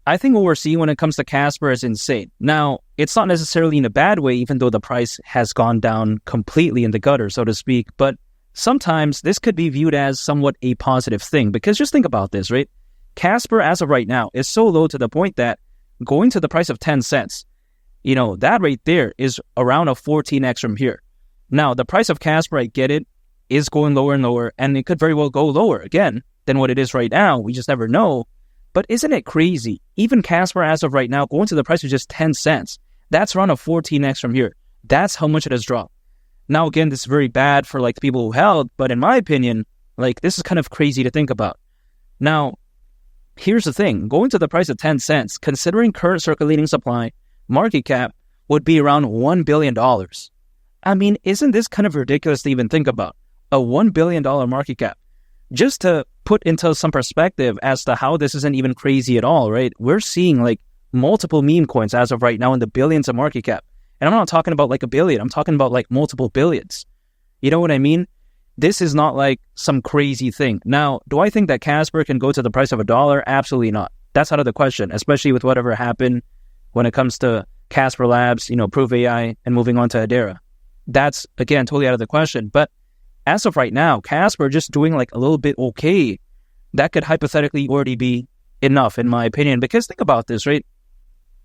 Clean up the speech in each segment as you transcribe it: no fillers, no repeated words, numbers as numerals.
I think what we're seeing when it comes to Casper is insane. Now, it's not necessarily in a bad way, even though the price has gone down completely in the gutter, so to speak. But sometimes this could be viewed as somewhat a positive thing, because just think about this, right? Casper, as of right now, is so low to the point that going to the price of 10 cents, that right there is around a 14x from here. Now, the price of Casper, I get it, is going lower and lower, and it could very well go lower again than what it is right now. We just never know. But isn't it crazy? Even Casper, as of right now, going to the price of just 10 cents, that's around a 14x from here. That's how much it has dropped. Now, again, this is very bad for the people who held, but in my opinion, this is kind of crazy to think about. Now, here's the thing. Going to the price of 10 cents, considering current circulating supply, market cap would be around $1 billion. I mean, isn't this kind of ridiculous to even think about? A $1 billion market cap. Just to put into some perspective as to how this isn't even crazy at all, right? We're seeing multiple meme coins as of right now in the billions of market cap. And I'm not talking about a billion. I'm talking about multiple billions. You know what I mean? This is not some crazy thing. Now, do I think that Casper can go to the price of $1? Absolutely not. That's out of the question, especially with whatever happened when it comes to Casper Labs, Proof AI, and moving on to Hedera. That's, again, totally out of the question. But as of right now, Casper just doing a little bit okay. That could hypothetically already be enough, in my opinion. Because think about this, right?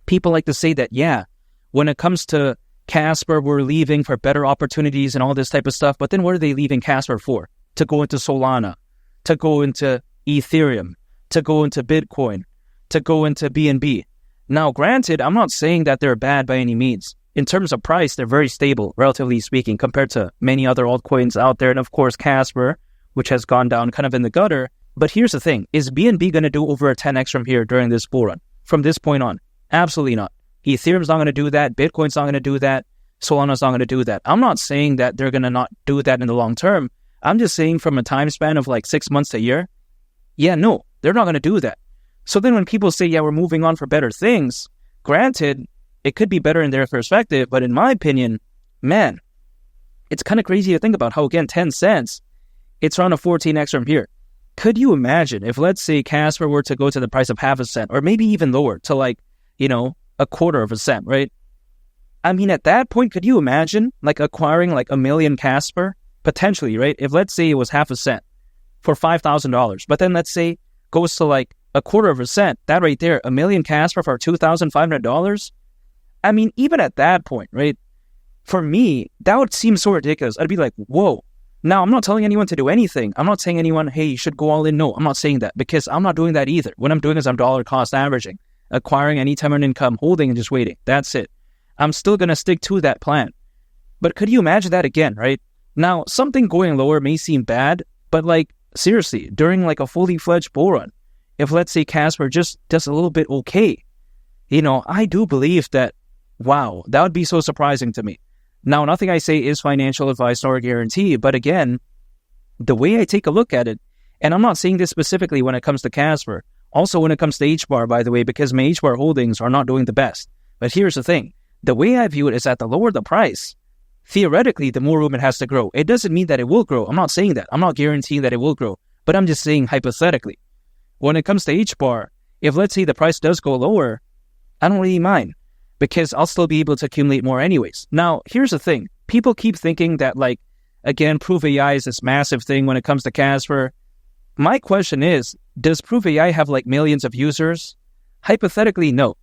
People like to say that, yeah, when it comes to Casper, we're leaving for better opportunities and all this type of stuff. But then what are they leaving Casper for? To go into Solana, to go into Ethereum, to go into Bitcoin, to go into BNB. Now, granted, I'm not saying that they're bad by any means. In terms of price, they're very stable, relatively speaking, compared to many other altcoins out there. And of course, Casper, which has gone down kind of in the gutter. But here's the thing. Is BNB going to do over a 10x from here during this bull run? From this point on? Absolutely not. Ethereum's not going to do that. Bitcoin's not going to do that. Solana's not going to do that. I'm not saying that they're going to not do that in the long term. I'm just saying from a time span of 6 months to a year, yeah, no, they're not going to do that. So then when people say, yeah, we're moving on for better things, granted, it could be better in their perspective, but in my opinion, man, it's kind of crazy to think about how, again, 10 cents, it's around a 14x from here. Could you imagine if, let's say, Casper were to go to the price of half a cent, or maybe even lower to a quarter of a cent, right? I mean, at that point, could you imagine acquiring a million Casper? Potentially, right? If let's say it was half a cent for $5,000, but then let's say goes to a quarter of a cent, that right there, a million Casper for $2,500. I mean, even at that point, right? For me, that would seem so ridiculous. I'd be like, whoa. Now, I'm not telling anyone to do anything. I'm not saying anyone, hey, you should go all in. No, I'm not saying that because I'm not doing that either. What I'm doing is I'm dollar cost averaging, acquiring any time earned income, holding and just waiting. That's it. I'm still going to stick to that plan. But could you imagine that again, right? Now, something going lower may seem bad, but seriously, during a fully fledged bull run, if let's say Casper just does a little bit okay, I do believe that, wow, that would be so surprising to me. Now, nothing I say is financial advice or a guarantee, but again, the way I take a look at it, and I'm not saying this specifically when it comes to Casper, also when it comes to HBAR, by the way, because my HBAR holdings are not doing the best. But here's the thing. The way I view it is that the lower the price, theoretically, the more room it has to grow. It doesn't mean that it will grow. I'm not saying that. I'm not guaranteeing that it will grow, but I'm just saying hypothetically. When it comes to HBAR, if let's say the price does go lower, I don't really mind because I'll still be able to accumulate more anyways. Now, here's the thing. People keep thinking that again, Proof AI is this massive thing when it comes to Casper. My question is, does Proof AI have millions of users? Hypothetically, no.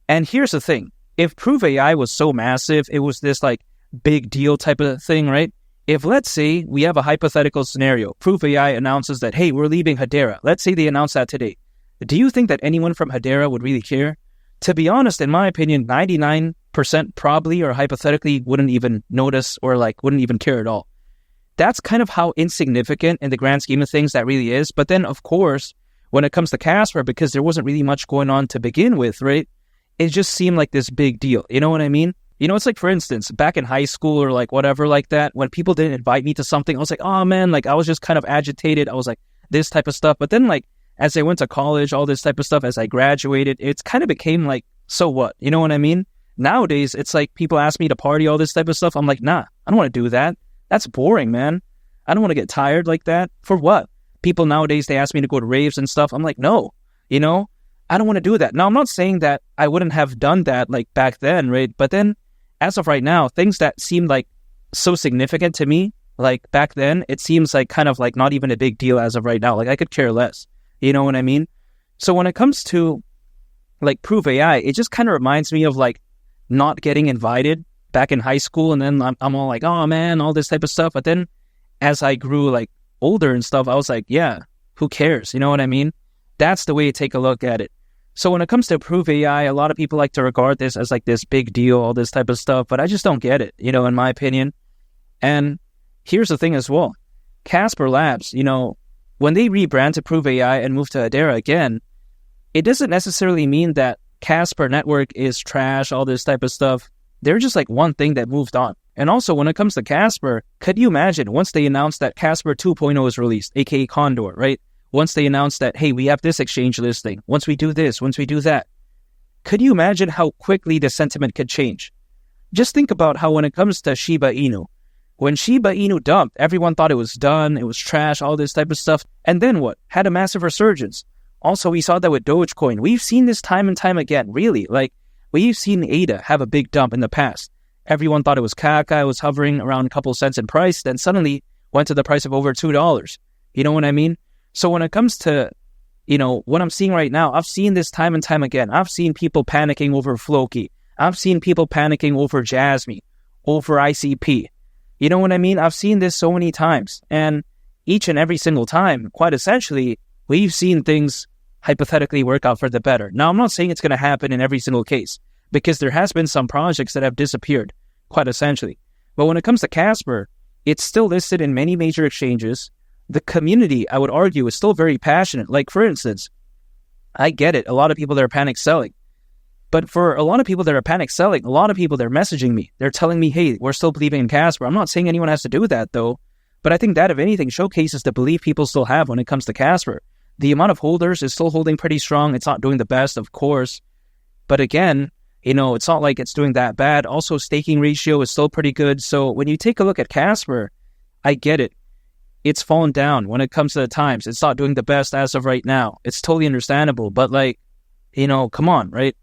And here's the thing. If Proof AI was so massive, it was this big deal type of thing, right? If let's say we have a hypothetical scenario, Proof AI announces that, hey, we're leaving Hedera. Let's say they announce that today. Do you think that anyone from Hedera would really care? To be honest, in my opinion, 99% probably or hypothetically wouldn't even notice or wouldn't even care at all. That's kind of how insignificant in the grand scheme of things that really is. But then, of course, when it comes to Casper, because there wasn't really much going on to begin with, right? It just seemed like this big deal. You know what I mean? It's for instance, back in high school or whatever like that, when people didn't invite me to something, I was like, oh man, I was just kind of agitated. I was this type of stuff. But then as I went to college, all this type of stuff, as I graduated, it's kind of became so what? You know what I mean? Nowadays, it's people ask me to party, all this type of stuff. I'm like, nah, I don't want to do that. That's boring, man. I don't want to get tired like that. For what? People nowadays, they ask me to go to raves and stuff. I'm like, no, I don't want to do that. Now, I'm not saying that I wouldn't have done that like back then, right? But then as of right now, things that seemed like so significant to me, like back then, it seems like kind of like not even a big deal as of right now. Like I could care less. You know what I mean? So when it comes to like Prove AI, it just kind of reminds me of like not getting invited back in high school. And then I'm all like, oh man, all this type of stuff. But then as I grew like older and stuff, I was like, yeah, who cares? You know what I mean? That's the way to take a look at it. So when it comes to Prove AI, a lot of people like to regard this as like this big deal, all this type of stuff, but I just don't get it, you know, in my opinion. And here's the thing as well. Casper Labs, you know, when they rebrand to Prove AI and move to Adara again, it doesn't necessarily mean that Casper network is trash, all this type of stuff. They're just like one thing that moved on. And also when it comes to Casper, could you imagine once they announced that Casper 2.0 is released, aka Condor, right? Once they announced that, hey, we have this exchange listing, once we do this, once we do that, could you imagine how quickly the sentiment could change? Just think about how when it comes to Shiba Inu, when Shiba Inu dumped, everyone thought it was done, it was trash, all this type of stuff. And then what? Had a massive resurgence. Also, we saw that with Dogecoin. We've seen this time and time again, really. Like, we've seen ADA have a big dump in the past. Everyone thought it was caca, it was hovering around a couple cents in price, then suddenly went to the price of over $2. You know what I mean? So when it comes to, you know, what I'm seeing right now, I've seen this time and time again. I've seen people panicking over Floki. I've seen people panicking over Jasmine, over ICP. You know what I mean? I've seen this so many times. And each and every single time, quite essentially, we've seen things hypothetically work out for the better. Now, I'm not saying it's going to happen in every single case, because there has been some projects that have disappeared, quite essentially. But when it comes to Casper, it's still listed in many major exchanges. The community, I would argue, is still very passionate. Like, for instance, I get it. A lot of people that are panic selling. But for a lot of people that are panic selling, a lot of people, they're messaging me. They're telling me, hey, we're still believing in Casper. I'm not saying anyone has to do that, though. But I think that, if anything, showcases the belief people still have when it comes to Casper. The amount of holders is still holding pretty strong. It's not doing the best, of course. But again, you know, it's not like it's doing that bad. Also, staking ratio is still pretty good. So when you take a look at Casper, I get it. It's fallen down when it comes to the times. It's not doing the best as of right now. It's totally understandable. But like, you know, come on, right?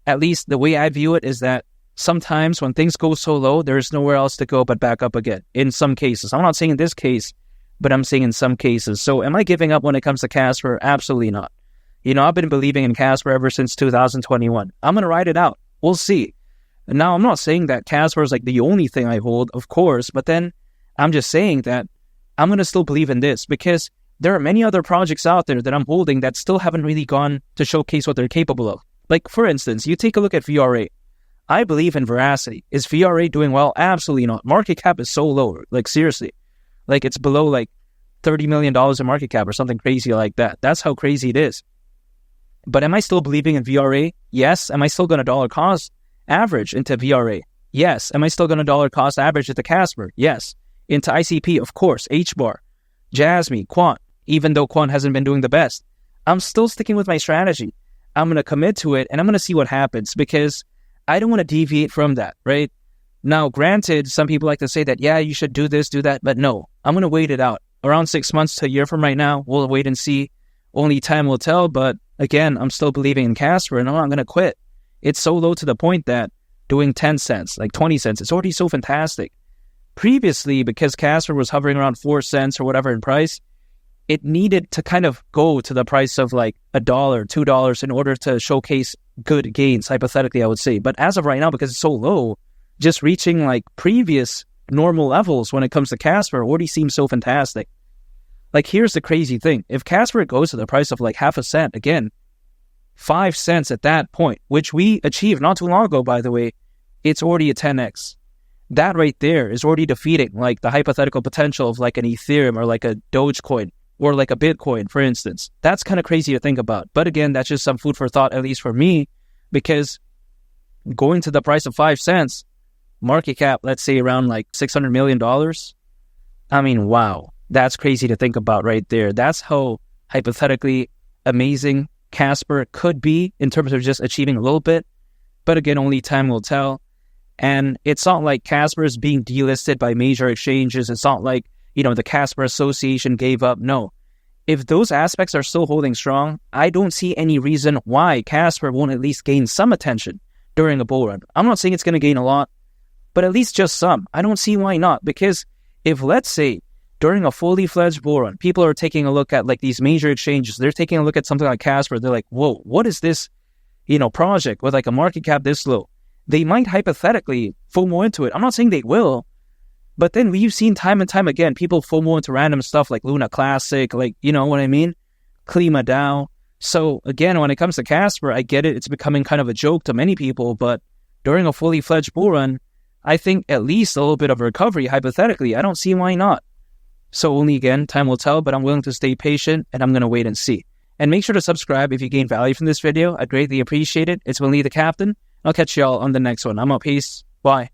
At least the way I view it is that sometimes when things go so low, there's nowhere else to go but back up again. In some cases. I'm not saying in this case, but I'm saying in some cases. So am I giving up when it comes to Casper? Absolutely not. You know, I've been believing in Casper ever since 2021. I'm going to ride it out. We'll see. And now, I'm not saying that Casper is like the only thing I hold, of course, but then I'm just saying that I'm going to still believe in this because there are many other projects out there that I'm holding that still haven't really gone to showcase what they're capable of. Like, for instance, you take a look at VRA. I believe in Veracity. Is VRA doing well? Absolutely not. Market cap is so low. Like, seriously. Like, it's below, like, $30 million in market cap or something crazy like that. That's how crazy it is. But am I still believing in VRA? Yes. Am I still going to dollar cost average into VRA? Yes. Am I still going to dollar cost average into Casper? Yes. Into ICP, of course. HBAR, Jasmine, Quant. Even though Quant hasn't been doing the best, I'm still sticking with my strategy. I'm going to commit to it, and I'm going to see what happens because I don't want to deviate from that, right? Now, granted, some people like to say that, yeah, you should do this, do that, but no, I'm going to wait it out. Around 6 months to a year from right now, we'll wait and see. Only time will tell, but again, I'm still believing in Casper, and I'm not going to quit. It's so low to the point that doing 10 cents, like 20 cents, it's already so fantastic. Previously, because Casper was hovering around 4 cents or whatever in price, it needed to kind of go to the price of like $1, $2 in order to showcase good gains, hypothetically, I would say. But as of right now, because it's so low, just reaching like previous normal levels when it comes to Casper already seems so fantastic. Like, here's the crazy thing. If Casper goes to the price of like half a cent, again, 5 cents at that point, which we achieved not too long ago, by the way, it's already a 10x. That right there is already defeating like the hypothetical potential of like an Ethereum or like a Dogecoin or like a Bitcoin, for instance. That's kind of crazy to think about. But again, that's just some food for thought, at least for me, because going to the price of 5 cents, market cap, let's say around like $600 million. I mean, wow, that's crazy to think about right there. That's how hypothetically amazing Casper could be in terms of just achieving a little bit. But again, only time will tell. And it's not like Casper is being delisted by major exchanges. It's not like, you know, the Casper Association gave up. No, if those aspects are still holding strong, I don't see any reason why Casper won't at least gain some attention during a bull run. I'm not saying it's going to gain a lot, but at least just some. I don't see why not, because if, let's say, during a fully fledged bull run, people are taking a look at like these major exchanges, they're taking a look at something like Casper, they're like, whoa, what is this, project with like a market cap this low? They might hypothetically FOMO into it. I'm not saying they will, but then we've seen time and time again, people FOMO into random stuff like Luna Classic, like, you know what I mean? Klima DAO. So again, when it comes to Casper, I get it. It's becoming kind of a joke to many people, but during a fully fledged bull run, I think at least a little bit of recovery, hypothetically, I don't see why not. So only again, time will tell, but I'm willing to stay patient and I'm going to wait and see. And make sure to subscribe if you gain value from this video. I'd greatly appreciate it. It's Willie the Captain. I'll catch y'all on the next one. I'm out. Peace. Bye.